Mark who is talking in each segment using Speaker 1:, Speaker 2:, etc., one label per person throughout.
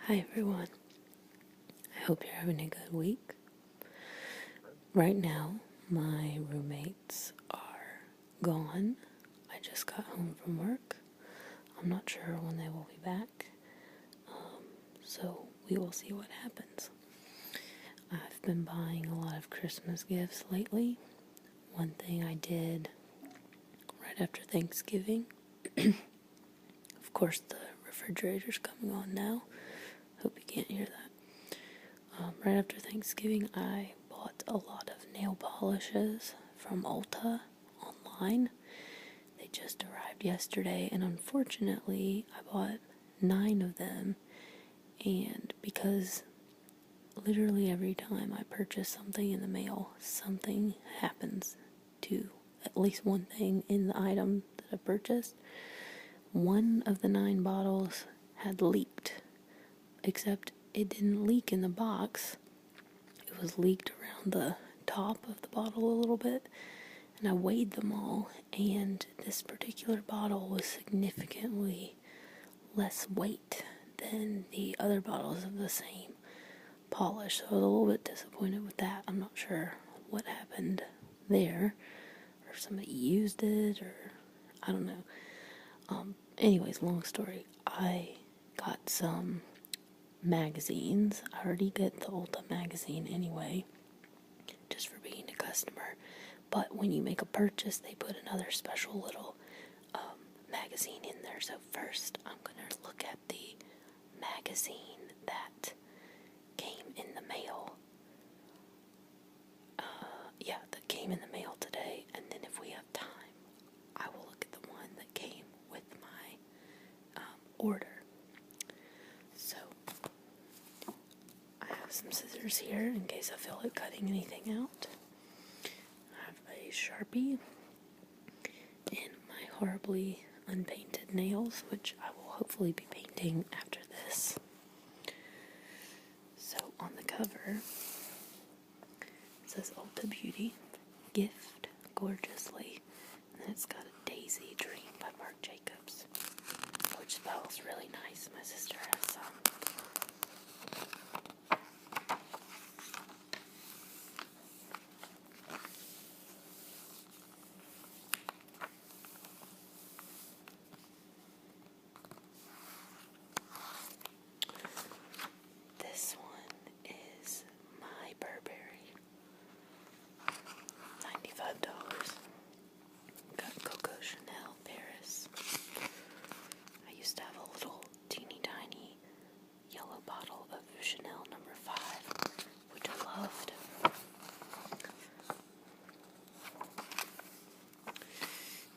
Speaker 1: Hi everyone. I hope you're having a good week. Right now, my roommates are gone. I just got home from work. I'm not sure when they will be back, so we will see what happens. I've been buying a lot of Christmas gifts lately. One thing I did right after Thanksgiving, of course the refrigerator's coming on now. Hope you can't hear that. Right after Thanksgiving, I bought a lot of nail polishes from Ulta online. They just arrived yesterday, and unfortunately, I bought 9 of them. And because literally every time I purchase something in the mail, something happens to at least one thing in the item that I purchased. One of the 9 bottles had leaked, except it didn't leak in the box. It was leaked around the top of the bottle a little bit, and I weighed them all, and this particular bottle was significantly less weight than the other bottles of the same polish, so I was a little bit disappointed with that. I'm not sure what happened there, or if somebody used it, or I don't know. Anyways, long story, I got some magazines. I already get the Ulta magazine anyway, just for being a customer. But when you make a purchase, they put another special little magazine in there. So first, I'm going to look at the magazine that came in the mail. That came in the mail today. And then if we have time, I will look at the one that came with my order. So I have some scissors here in case I feel like cutting anything out. I have a Sharpie and my horribly unpainted nails, which I will hopefully be painting after this. So on the cover, it says Ulta Beauty, gift gorgeously, and then it's got a Daisy Dream by Marc Jacobs, which smells really nice. My sister has some. This one is My Burberry, $95. Got Coco Chanel Paris. I used to have a little teeny tiny yellow bottle of Chanel No. 5, which I loved.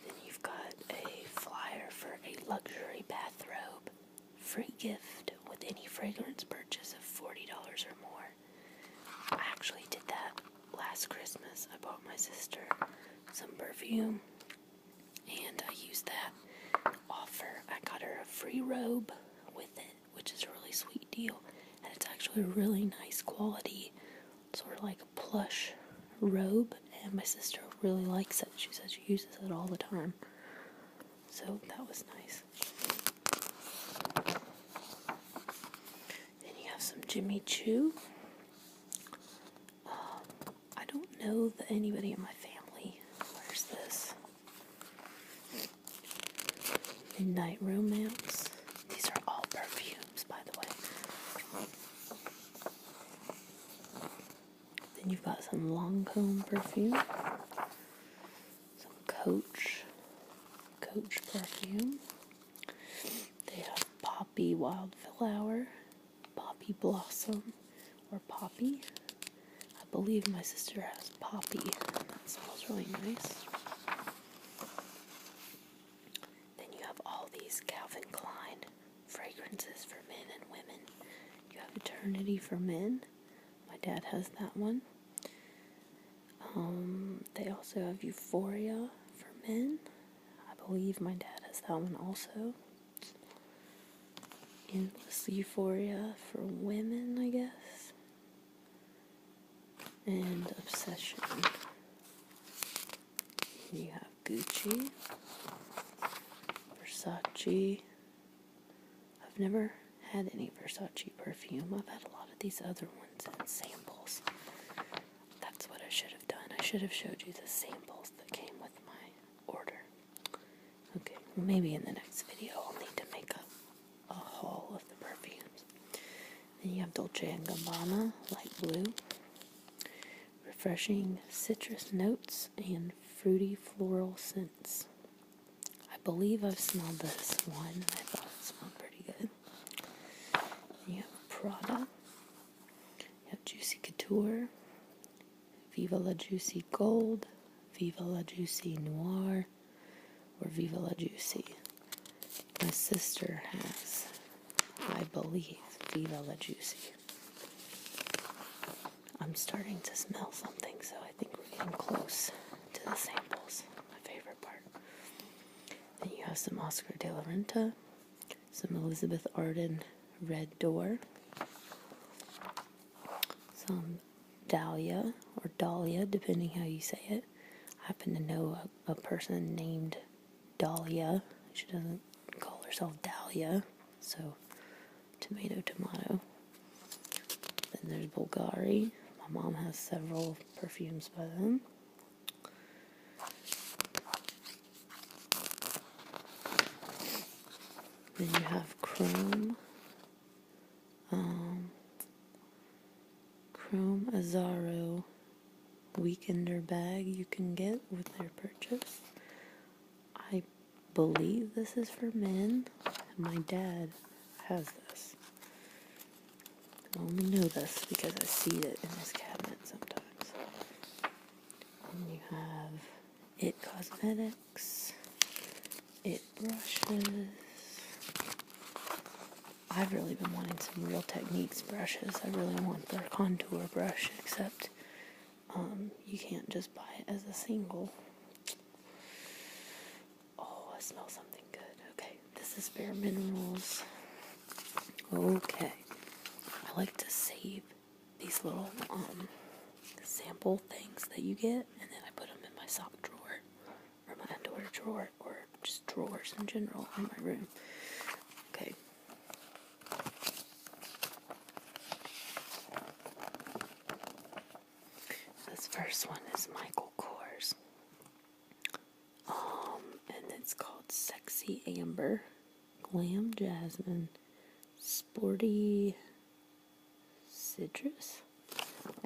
Speaker 1: Then you've got a flyer for a luxury bathrobe, free gift with any fragrance purchase of $40 or more. I actually did that last Christmas. I bought my sister some perfume, and I used that offer. I got her a free robe with it, which is a really sweet deal, and it's actually a really nice quality, sort of like a plush robe, and my sister really likes it. She says she uses it all the time, so that was nice. Then you have some Jimmy Choo. I don't know that anybody in my family wears this. Midnight Romance. These are all perfumes, by the way. Then you've got some Lancome perfume, some Coach perfume. They have Poppy Wildflower, Poppy Blossom, or Poppy. I believe my sister has Poppy. That smells really nice. Then you have all these Calvin Klein fragrances for men and women. You have Eternity for men. My dad has that one. They also have Euphoria for men. I believe my dad has that one also. Endless Euphoria for women, I guess. And Obsession. You have Gucci, Versace. I've never had any Versace perfume. I've had a lot of these other ones and samples. That's what I should have done. I should have showed you the samples that came with my order. Okay, well, maybe in the next video I'll need to make a haul of the perfumes. Then you have Dolce & Gabbana, light blue. Refreshing citrus notes and fruity floral scents. I believe I've smelled this one, and I thought it smelled pretty good. You have Prada. You have Juicy Couture. Viva La Juicy Gold. Viva La Juicy Noir. Or Viva La Juicy. My sister has, I believe, Viva La Juicy. I'm starting to smell something, so I think we're getting close to the samples. My favorite part. Then you have some Oscar de la Renta, some Elizabeth Arden Red Door, some Dahlia, or Dahlia, depending how you say it. I happen to know a person named Dahlia. She doesn't call herself Dahlia, so tomato. Then there's Bulgari. My mom has several perfumes by them. Then you have Chrome Azzaro Weekender bag you can get with their purchase. I believe this is for men. My dad has this. I only know this because I see it in his cabinet sometimes. And you have It Cosmetics, It Brushes. I've really been wanting some Real Techniques brushes. I really want their contour brush, except you can't just buy it as a single. Oh, I smell something good. Okay, this is Bare Minerals. Okay. I like to save these little sample things that you get, and then I put them in my sock drawer, or my underwear drawer, or just drawers in general in my room. Okay. This first one is Michael Kors. And it's called Sexy Amber, Glam Jasmine, Sporty Citrus.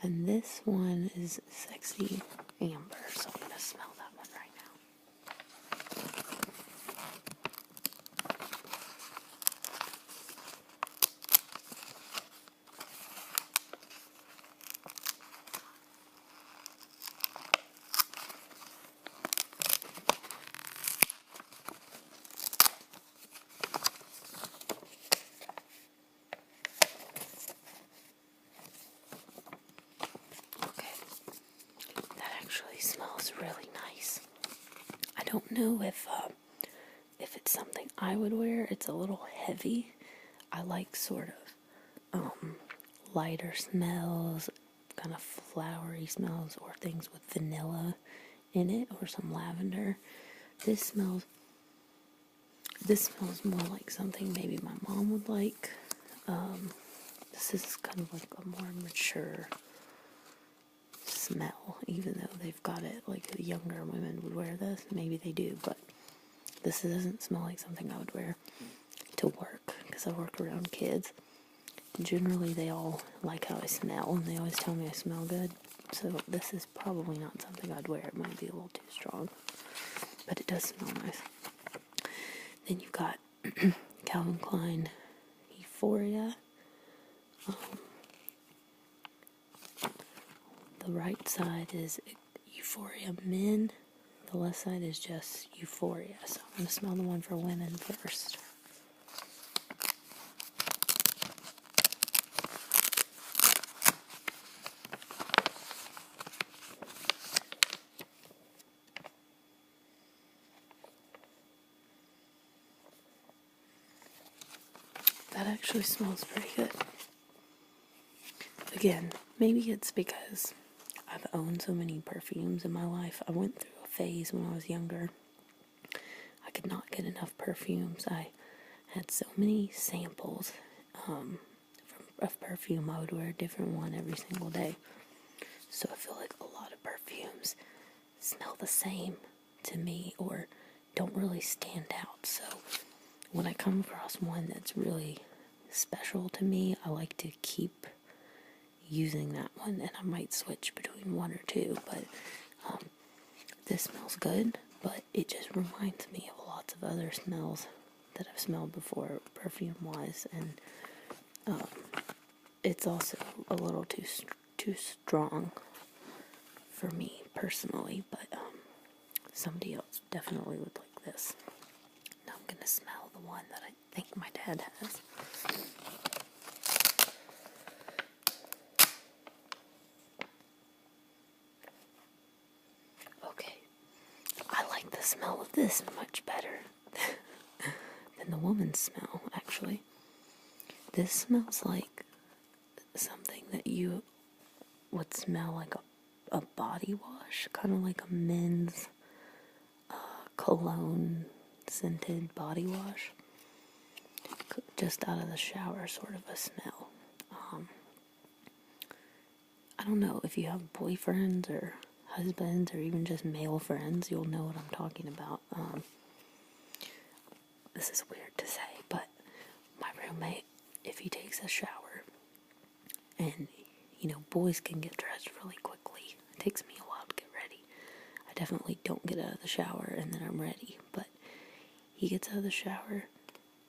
Speaker 1: And this one is Sexy Amber, so I'm going to smell that one right now. Smells really nice. I don't know if it's something I would wear. It's a little heavy. I like sort of lighter smells, kind of flowery smells, or things with vanilla in it, or some lavender. This smells more like something maybe my mom would like. This is kind of like a more mature smell, even though they've got it like the younger women would wear this. Maybe they do, but this doesn't smell like something I would wear to work, because I work around kids. Generally, they all like how I smell, and they always tell me I smell good. So this is probably not something I'd wear. It might be a little too strong, but it does smell nice. Then you've got Calvin Klein Euphoria. The right side is Euphoria Men. The left side is just Euphoria. So I'm going to smell the one for women first. That actually smells pretty good. Again, maybe it's because I've owned so many perfumes in my life. I went through a phase when I was younger. I could not get enough perfumes. I had so many samples. of perfume. I would wear a different one every single day. So I feel like a lot of perfumes smell the same to me or don't really stand out. So when I come across one that's really special to me, I like to keep using that one, and I might switch between one or two, but this smells good, but it just reminds me of lots of other smells that I've smelled before, perfume-wise, and it's also a little too strong for me personally, but somebody else definitely would like this. Now I'm gonna smell the one that I think my dad has. Okay, I like the smell of this much better than the woman's smell, actually. This smells like something that you would smell like a body wash, kind of like a men's cologne scented body wash, just out of the shower sort of a smell. I don't know if you have boyfriends or husbands or even just male friends, you'll know what I'm talking about. This is weird to say, but my roommate, if he takes a shower, and boys can get dressed really quickly. It takes me a while to get ready. I definitely don't get out of the shower and then I'm ready, but he gets out of the shower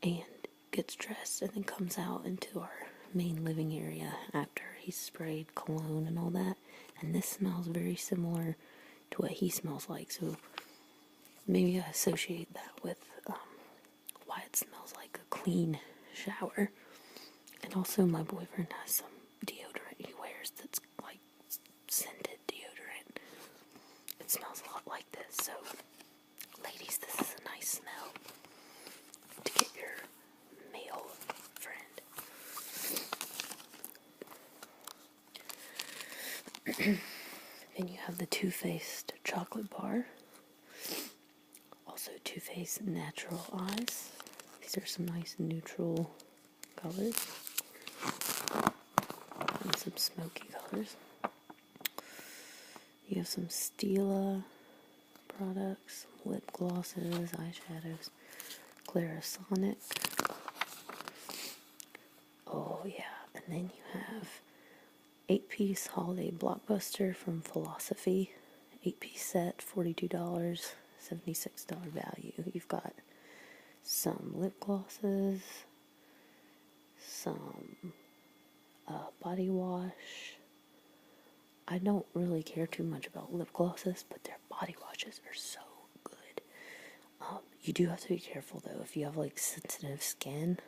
Speaker 1: and gets dressed and then comes out into our main living area after he's sprayed cologne and all that, and this smells very similar to what he smells like, so maybe I associate that with why it smells like a clean shower. And also my boyfriend has some deodorant he wears that's like scented deodorant. It smells a lot like this, so ladies, this is a nice smell to get your male friend. Then you have the Too Faced chocolate bar. Also Too Faced Natural Eyes. These are some nice neutral colors. And some smoky colors. You have some Stila products, lip glosses, eyeshadows, Clarisonic. Oh yeah, and then you have 8-piece holiday blockbuster from Philosophy. 8-piece set, $42, $76 value. You've got some lip glosses, some body wash. I don't really care too much about lip glosses, but their body washes are so good. You do have to be careful though if you have like sensitive skin,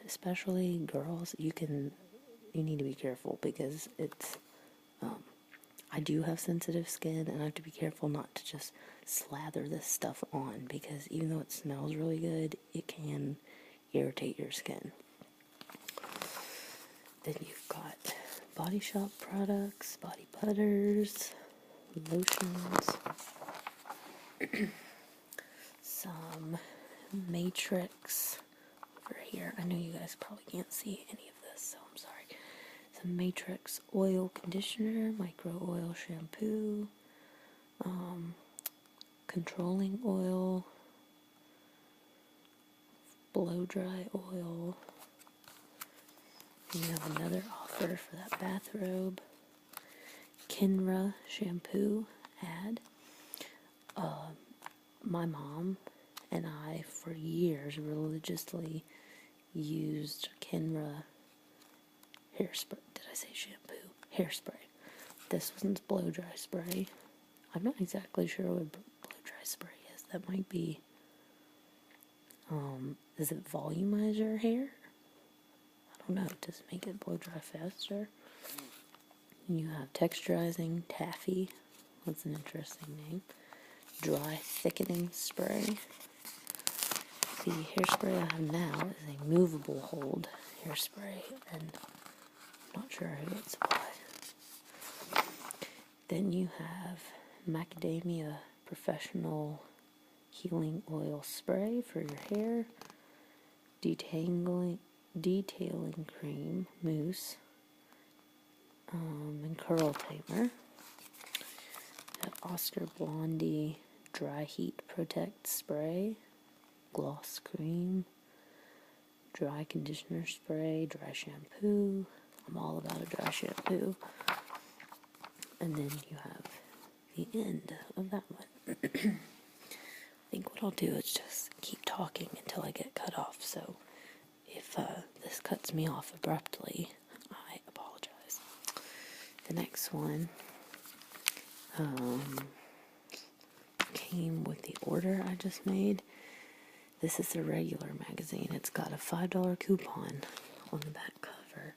Speaker 1: especially girls. You need to be careful because it's. I do have sensitive skin, and I have to be careful not to just slather this stuff on because even though it smells really good, it can irritate your skin. Then you've got Body Shop products, body butters, lotions, some Matrix over here. I know you guys probably can't see any of this, so I'm sorry. Some Matrix oil conditioner, micro oil shampoo, controlling oil, blow dry oil. And you have another offer for that bathrobe. Kenra shampoo ad. My mom and I for years religiously used Kenra hairspray. Did I say shampoo? Hairspray. This one's blow dry spray. I'm not exactly sure what blow dry spray is. That might be, does it volumize your hair? I don't know. Does it make it blow dry faster? You have texturizing taffy. That's an interesting name. Dry thickening spray. The hairspray I have now is a movable hold hairspray, and I'm not sure who it's by. Then you have Macadamia Professional Healing Oil Spray for your hair. Detangling detailing cream, mousse, and curl tamer. Got Oscar Blondie Dry Heat Protect Spray, gloss cream, dry conditioner spray, dry shampoo. I'm all about a dry shampoo. And then you have the end of that one. I think what I'll do is just keep talking until I get cut off. So if this cuts me off abruptly, I apologize. The next one came with the order I just made. This is a regular magazine. It's got a $5 coupon on the back cover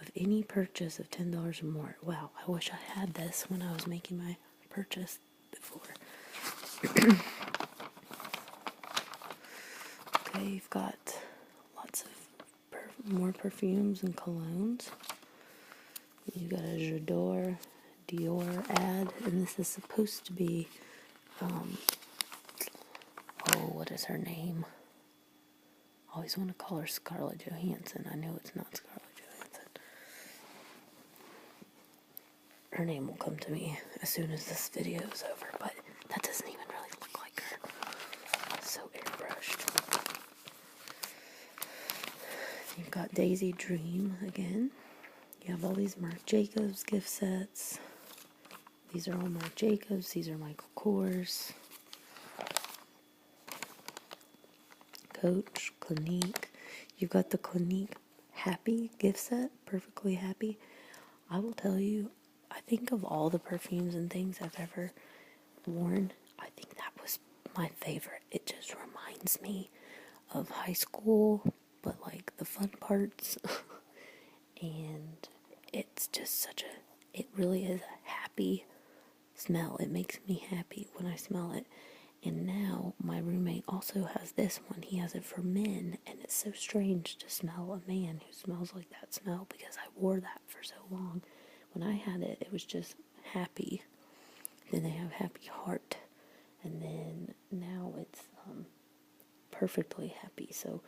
Speaker 1: of any purchase of $10 or more. Wow, I wish I had this when I was making my purchase before. Okay, you've got lots of more perfumes and colognes. You've got a J'adore Dior ad, and this is supposed to be, what is her name? I always want to call her Scarlett Johansson. I know it's not Scarlett Johansson. Her name will come to me as soon as this video is over, but that doesn't even really look like her. So airbrushed. You've got Daisy Dream again. You have all these Marc Jacobs gift sets. These are all Marc Jacobs. These are Michael Kors. Coach, Clinique. You've got the Clinique Happy gift set, Perfectly Happy. I will tell you, I think of all the perfumes and things I've ever worn, I think that was my favorite. It just reminds me of high school, but like the fun parts. And it's just it really is a happy smell. It makes me happy when I smell it. And now my roommate also has this one. He has it for men, and it's so strange to smell a man who smells like that smell because I wore that for so long. When I had it, it was just happy. Then they have Happy Heart, and then now it's Perfectly Happy. So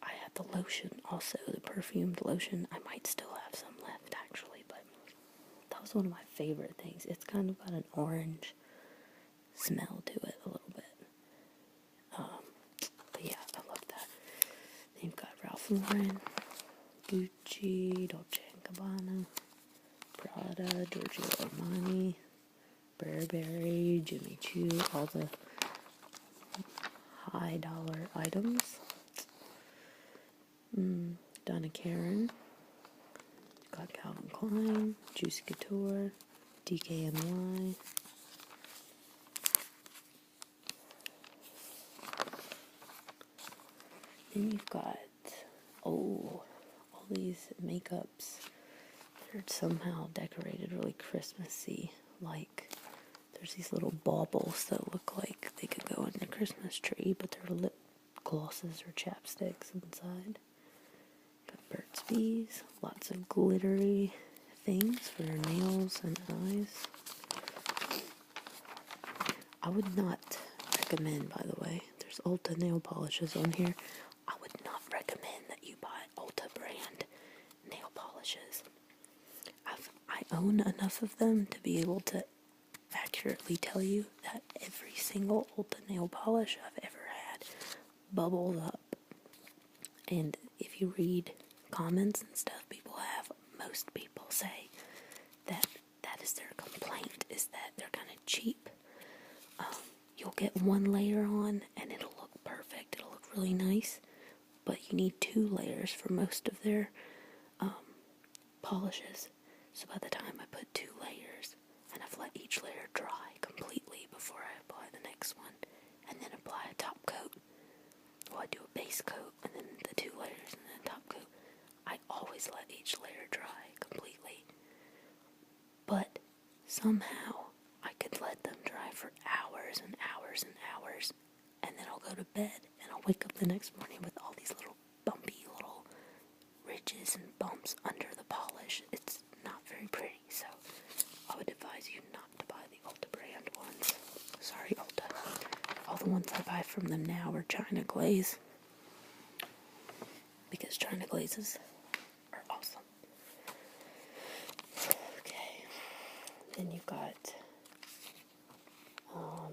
Speaker 1: I have the lotion also, the perfumed lotion. I might still have some left actually, but that was one of my favorite things. It's kind of got an orange smell to it a little bit. But yeah, I love that. Then you've got Ralph Lauren, Gucci, Dolce & Gabbana, Prada, Giorgio Armani, Burberry, Jimmy Choo, all the high dollar items. Donna Karan, got Calvin Klein, Juicy Couture, DKNY. Then you've got, all these makeups that are somehow decorated really Christmassy. Like, there's these little baubles that look like they could go in a Christmas tree, but they're lip glosses or chapsticks inside. Got Burt's Bees, lots of glittery things for your nails and eyes. I would not recommend, by the way, there's Ulta nail polishes on here. I would not recommend that you buy Ulta brand nail polishes. I own enough of them to be able to accurately tell you that every single Ulta nail polish I've ever had bubbles up. And if you read comments and stuff people have, most people say that is their complaint, is that they're kind of cheap. You'll get one layer on and it'll look perfect, it'll look really nice, but you need 2 layers for most of their polishes. So by the time I put 2 layers, and I've let each layer dry completely before I apply the next one, and then apply a top coat. Well, I do a base coat, and then the 2 layers, and then a top coat. I always let each layer dry completely. But somehow, I could let them dry for hours and hours and hours, and then I'll go to bed, and I'll wake up the next morning with all these little bumpy little ridges and bumps under the polish. It's not very pretty, so I would advise you not to buy the Ulta brand ones. Sorry, Ulta. All the ones I buy from them now are China Glaze. because China glazes are awesome. Okay, then you've got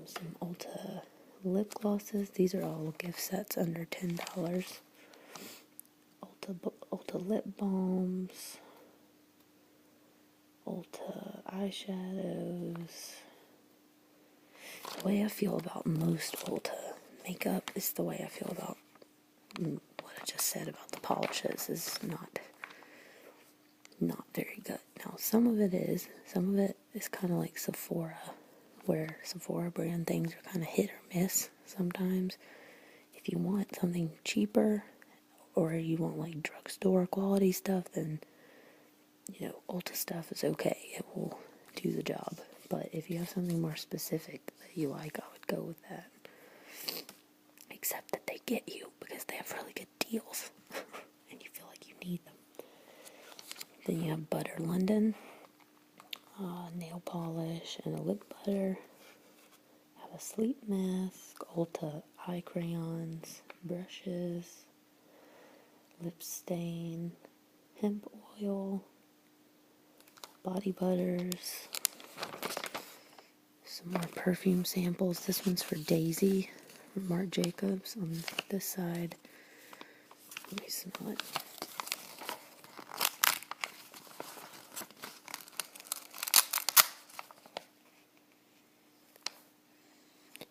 Speaker 1: some Ulta lip glosses. These are all gift sets under $10. Ulta lip balms, Ulta eyeshadows. The way I feel about most Ulta makeup is the way I feel about what I just said about the polishes is not very good. Now, some of it is kind of like Sephora, where Sephora brand things are kind of hit or miss sometimes. If you want something cheaper, or you want like drugstore quality stuff, then, Ulta stuff is okay. It will do the job. But if you have something more specific that you like, I would go with that. Except that they get you because they have really good deals. And you feel like you need them. Then you have Butter London, nail polish, and a lip butter. Have a sleep mask, Ulta eye crayons, brushes, lip stain, hemp oil, body butters, some more perfume samples. This one's for Daisy from Marc Jacobs on this side. Let me smell it.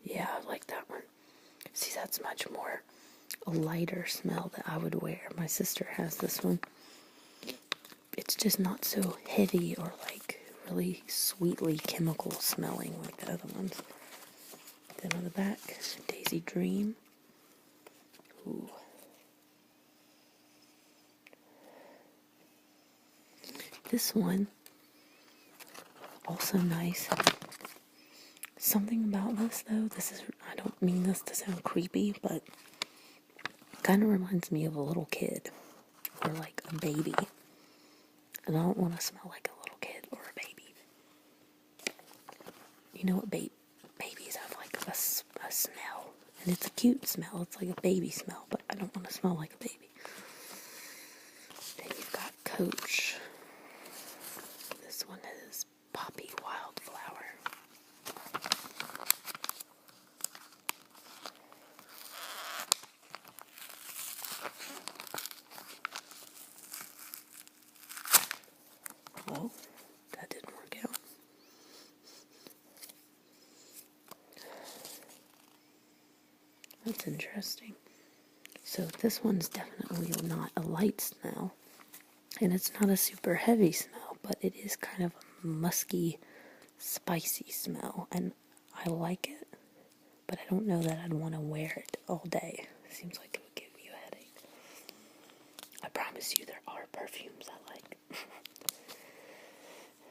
Speaker 1: Yeah, I like that one. See, that's much more a lighter smell that I would wear. My sister has this one. It's just not so heavy or like really sweetly chemical smelling like the other ones. Then on the back, Daisy Dream. Ooh. This one, also nice. Something about this though, I don't mean this to sound creepy, but it kind of reminds me of a little kid or like a baby. And I don't want to smell like a little kid or a baby. You know what babies have like a smell. And it's a cute smell. It's like a baby smell, but I don't want to smell like a baby. Then you've got Coach. This one is Poppy Wildflower. Well, that didn't work out. That's interesting. So this one's definitely not a light smell, and it's not a super heavy smell, but it is kind of a musky, spicy smell, and I like it, but I don't know that I'd want to wear it all day. It seems like it would give me a headache. I promise you there are perfumes I like.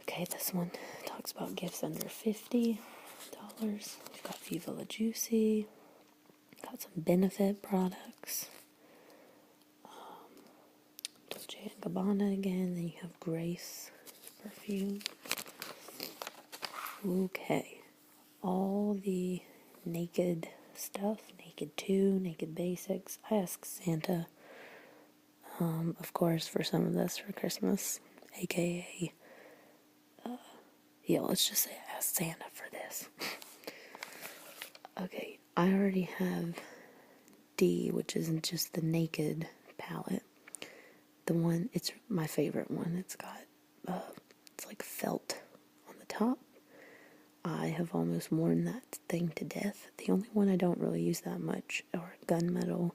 Speaker 1: Okay, this one talks about gifts under $50. We've got Viva La Juicy. Got some Benefit products. Dolce & Gabbana again. Then you have Grace perfume. Okay. All the Naked stuff. Naked 2, Naked Basics. I asked Santa, of course, for some of this for Christmas. AKA, let's just say I asked Santa for this. Okay, I already have D, which isn't just the Naked palette. The one, it's my favorite one. It's got, it's like felt on the top. I have almost worn that thing to death. The only one I don't really use that much are Gunmetal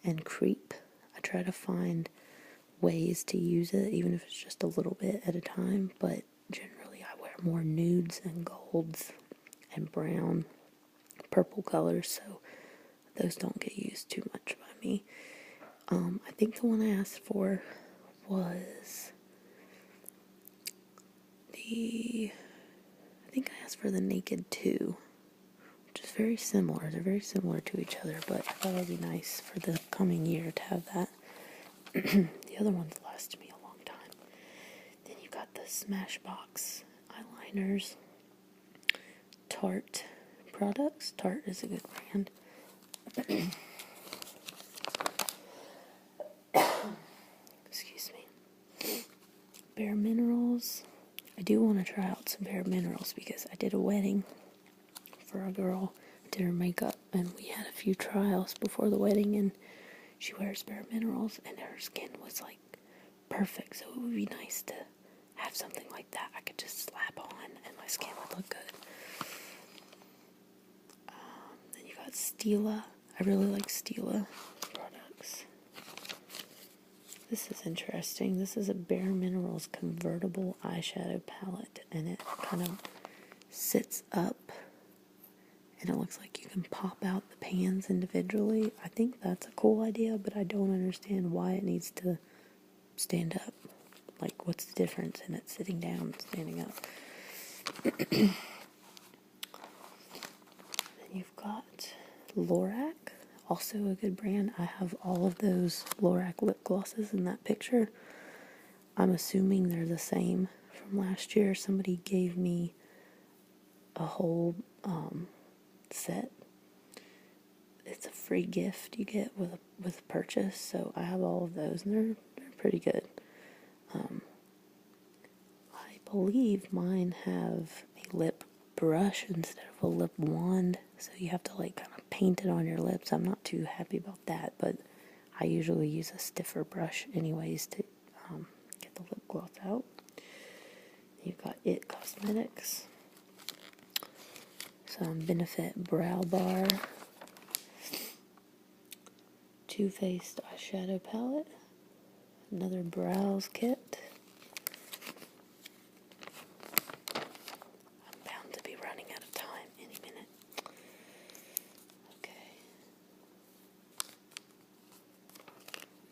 Speaker 1: and Creep. I try to find ways to use it, even if it's just a little bit at a time, but generally I wear more nudes and golds and brown, purple colors, so those don't get used too much by me. I think the one I asked for was I think I asked for the Naked 2, which is very similar. They're very similar to each other, but I thought it would be nice for the coming year to have that. The other ones lasted me a long time. Then you got the Smashbox eyeliners. Tarte products. Tarte is a good brand. I do want to try out some Bare Minerals because I did a wedding for a girl, did her makeup, and we had a few trials before the wedding, and she wears Bare Minerals, and her skin was like perfect, so it would be nice to have something like that I could just slap on and my skin would look good. Then you got Stila. I really like Stila products. This is interesting. This is a Bare Minerals convertible eyeshadow palette, and it kind of sits up, and it looks like you can pop out the pans individually. I think that's a cool idea, but I don't understand why it needs to stand up. Like, what's the difference in it sitting down and standing up? Then you've got Lorac, also a good brand. I have all of those Lorac lip glosses in that picture. I'm assuming they're the same from last year. Somebody gave me a whole set. It's a free gift you get with a purchase, so I have all of those, and they're pretty good. I believe mine have a lip brush instead of a lip wand, so you have to like kind of paint it on your lips. I'm not too happy about that, but I usually use a stiffer brush anyways to get the lip gloss out. You've got It Cosmetics, some Benefit Brow Bar, Too Faced eyeshadow palette, another brows kit. I'm bound to be running out of time any minute. Okay.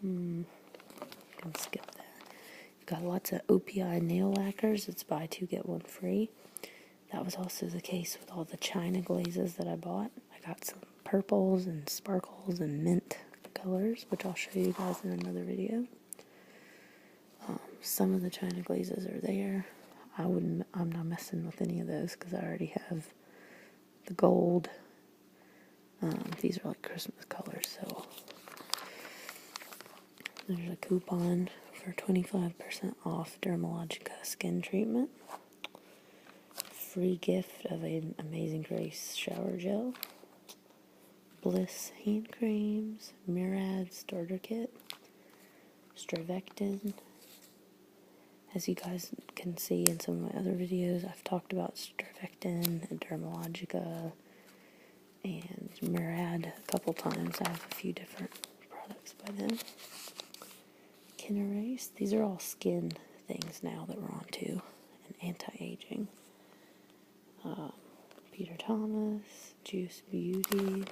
Speaker 1: Can skip that. You've got lots of OPI nail lacquers. It's buy two get one free. That was also the case with all the China glazes that I bought. I got some purples and sparkles and mint colors, which I'll show you guys in another video. Some of the China glazes are there. I'm not messing with any of those because I already have the gold. These are like Christmas colors, so there's a coupon for 25% off Dermalogica skin treatment. Free gift of an Amazing Grace shower gel. Bliss hand creams. Murad starter kit. Strivectin. As you guys can see in some of my other videos, I've talked about Strivectin and Dermalogica and Murad a couple times. I have a few different products by them. Erase. These are all skin things now that we're on to, and anti-aging. Peter Thomas, Juice Beauty,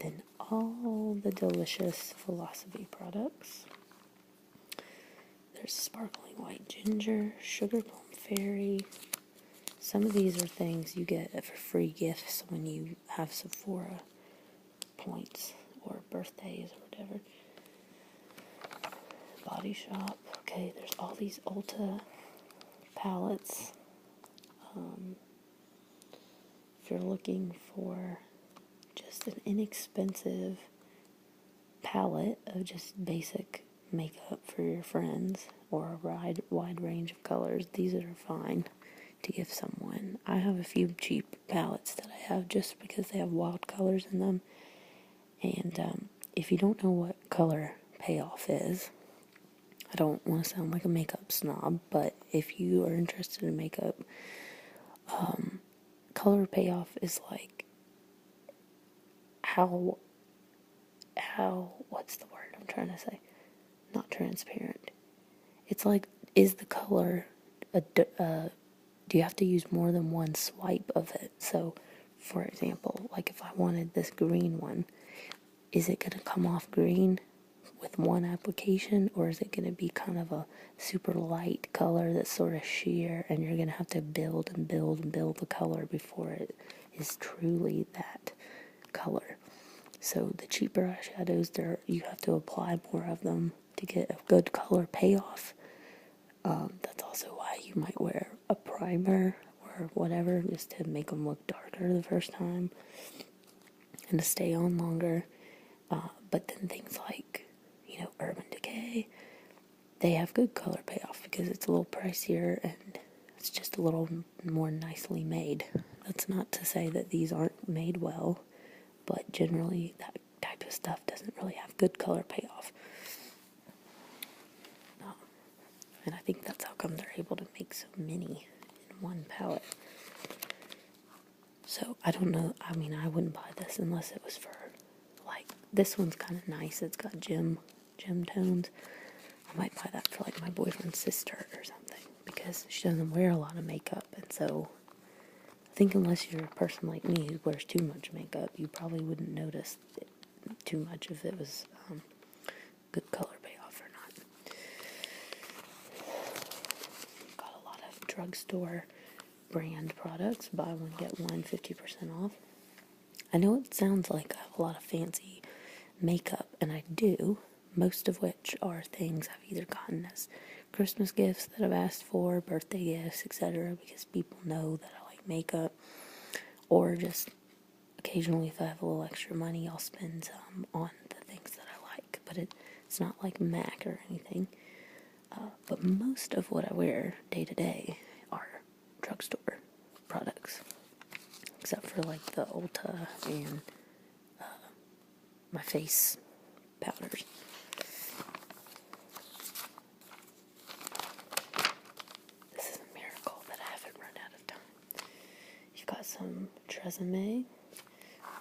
Speaker 1: then all the delicious Philosophy products. There's Sparkling White Ginger, Sugar Plum Fairy. Some of these are things you get for free gifts when you have Sephora points or birthdays or whatever. Body Shop. Okay, there's all these Ulta palettes. If you're looking for just an inexpensive palette of just basic makeup for your friends or a wide range of colors, these are fine to give someone. I have a few cheap palettes that I have just because they have wild colors in them. And if you don't know what color payoff is, I don't want to sound like a makeup snob, but if you are interested in makeup, color payoff is like how what's the word I'm trying to say? Not transparent. It's like, is the color do you have to use more than one swipe of it? So, for example, like if I wanted this green one, is it going to come off green with one application, or is it going to be kind of a super light color that's sort of sheer, and you're going to have to build and build and build the color before it is truly that color? So the cheaper eyeshadows, you have to apply more of them to get a good color payoff. That's also why you might wear a primer or whatever, just to make them look darker the first time and to stay on longer. But then things like, Urban Decay, they have good color payoff because it's a little pricier and it's just a little more nicely made. That's not to say that these aren't made well, but generally that type of stuff doesn't really have good color payoff. And I think that's how come they're able to make so many in one palette. So I don't know, I mean, I wouldn't buy this unless it was for, like, this one's kind of nice. It's got gem tones. I might buy that for, like, my boyfriend's sister or something, because she doesn't wear a lot of makeup, and so I think unless you're a person like me who wears too much makeup, you probably wouldn't notice it too much if it was good color payoff or not. Got a lot of drugstore brand products. Buy one, get one, 50% off. I know it sounds like I have a lot of fancy makeup, and I do, most of which are things I've either gotten as Christmas gifts that I've asked for, birthday gifts, etc., because people know that I like makeup, or just occasionally if I have a little extra money, I'll spend some on the things that I like, but it's not like MAC or anything. But most of what I wear day to day are drugstore products, except for like the Ulta and my face powders. This is a miracle that I haven't run out of time. You've got some Tresemme.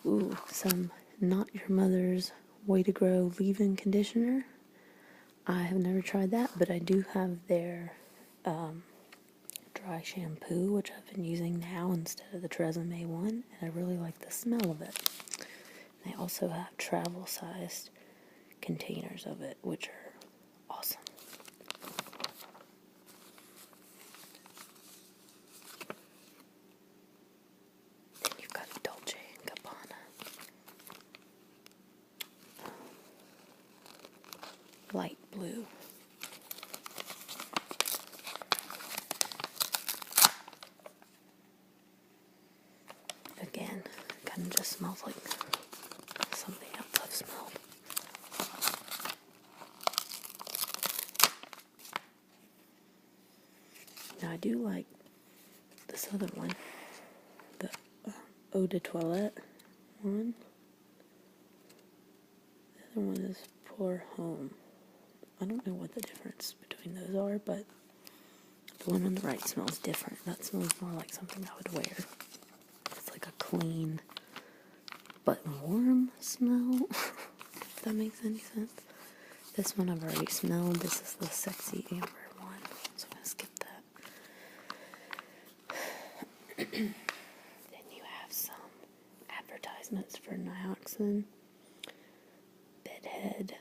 Speaker 1: Ooh, some Not Your Mother's Way to Grow leave-in conditioner. I have never tried that, but I do have their dry shampoo, which I've been using now instead of the Tresemme one, and I really like the smell of it. They also have travel-sized containers of it, which are awesome. Then you've got a Dolce & Gabbana light blue. Again, kind of just smells like something else I've smelled. Now I do like this other one, the Eau de Toilette one. The other one is Pour Homme. I don't know what the difference between those are, but the one on the right smells different. That smells more like something I would wear. It's like a clean but warm smell, if that makes any sense. This one I've already smelled. This is the Sexy Amber one, so I'm going to skip that. Then you have some advertisements for Nioxin, Bedhead,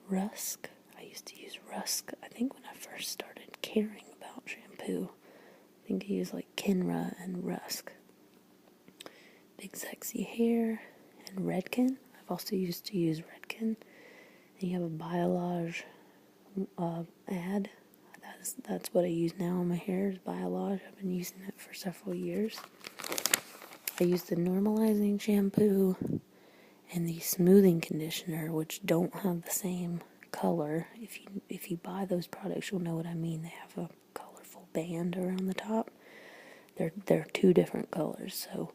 Speaker 1: Rusk. I used to use Rusk, I think, when I first started caring about shampoo. I think I used like Kenra and Rusk. Big Sexy Hair and Redken. I've also used to use Redken. And you have a Biolage ad. That's what I use now on my hair, is Biolage. I've been using it for several years. I use the normalizing shampoo and the smoothing conditioner, which don't have the same color. If you buy those products, you'll know what I mean. They have a colorful band around the top. They're two different colors, so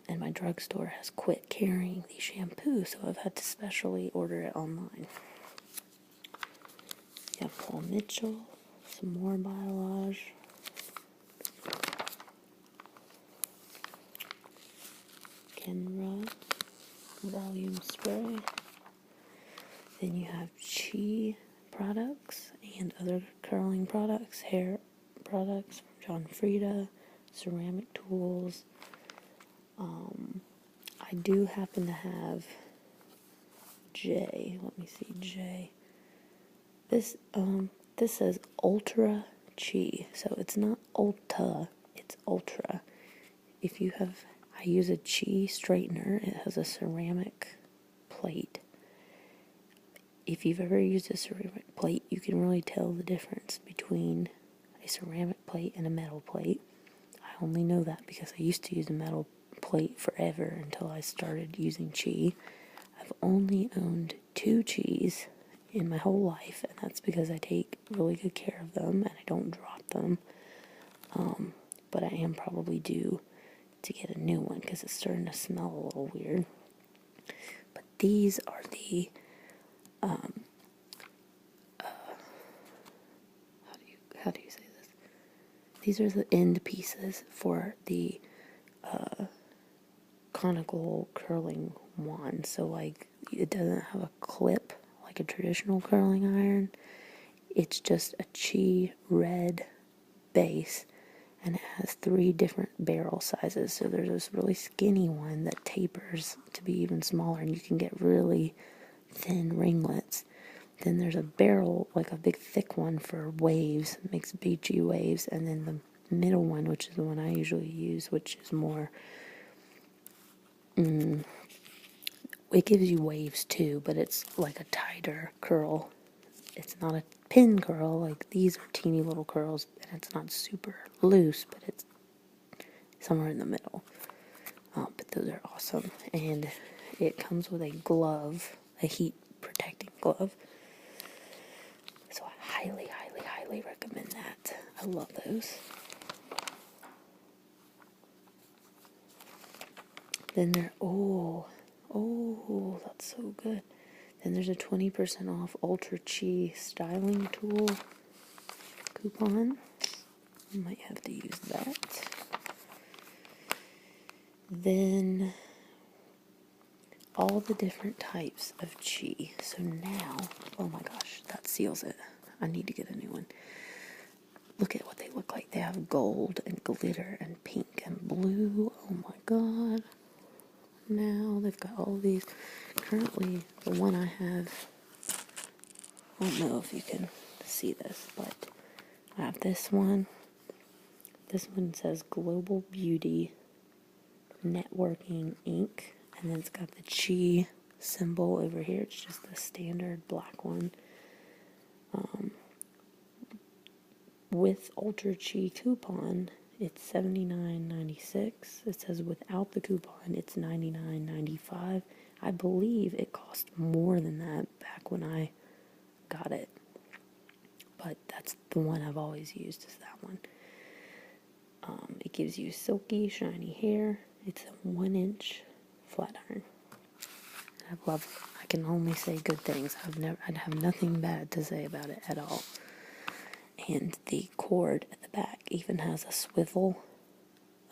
Speaker 1: and my drugstore has quit carrying the shampoo, so I've had to specially order it online. You have Paul Mitchell, some more Biolage. Kenra Volume Spray. Then you have Chi products and other curling products, hair products from John Frieda, ceramic tools. I do happen to have J. Let me see, J. This says Ultra Chi, so it's not Ulta, it's Ultra. I use a Chi straightener. It has a ceramic plate. If you've ever used a ceramic plate, you can really tell the difference between a ceramic plate and a metal plate. I only know that because I used to use a metal plate forever until I started using Chi. I've only owned 2 Chis in my whole life, and that's because I take really good care of them and I don't drop them. But I am probably due to get a new one because it's starting to smell a little weird. But these are the how do you say this? These are the end pieces for the conical curling wand. So like it doesn't have a clip like a traditional curling iron. It's just a chi red base, and it has 3 different barrel sizes. So there's this really skinny one that tapers to be even smaller, and you can get really thin ringlets. Then there's a barrel, like a big thick one for waves, makes beachy waves, and then the middle one, which is the one I usually use, which is more, it gives you waves too, but it's like a tighter curl. It's not a pin curl, like these are teeny little curls, and it's not super loose, but it's somewhere in the middle. But those are awesome, and it comes with a glove, a heat protecting glove. So I highly, highly, highly recommend that. I love those. Then that's so good. Then there's a 20% off Ultra Chi styling tool coupon. I might have to use that. Then all the different types of chi. So now, oh my gosh, that seals it. I need to get a new one. Look at what they look like. They have gold and glitter and pink and blue. Oh my god. Now they've got all these. Currently, the one I have, I don't know if you can see this, but I have this one. This one says Global Beauty Networking Ink, and then it's got the chi symbol over here. It's just the standard black one. With Ultra Chi coupon, it's $79.96. It says without the coupon, it's $99.95. I believe it cost more than that back when I got it, but that's the one I've always used, is that one. It gives you silky, shiny hair. It's a 1-inch flat iron. I can only say good things. I'd have nothing bad to say about it at all. And the cord at the back even has a swivel.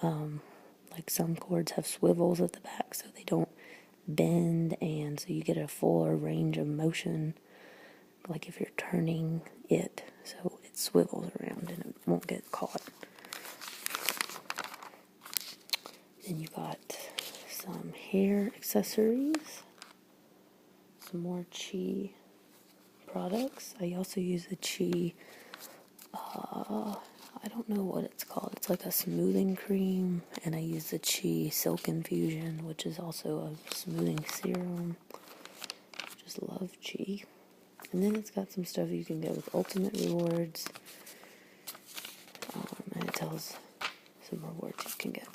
Speaker 1: Like some cords have swivels at the back so they don't bend, and so you get a fuller range of motion, like if you're turning it, so it swivels around and it won't get caught. Then you got some hair accessories, some more chi products. I also use the chi, I don't know what it's called. It's like a smoothing cream, and I use the Chi Silk Infusion, which is also a smoothing serum. Just love Chi. And then it's got some stuff you can get with Ultimate Rewards, and it tells some rewards you can get.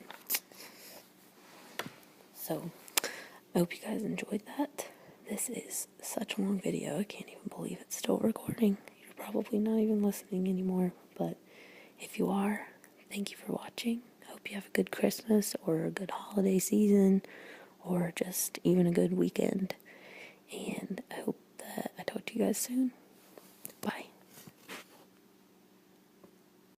Speaker 1: So, I hope you guys enjoyed that. This is such a long video. I can't even believe it's still recording. You're probably not even listening anymore, but if you are, thank you for watching. I hope you have a good Christmas or a good holiday season or just even a good weekend. And I hope that I talk to you guys soon.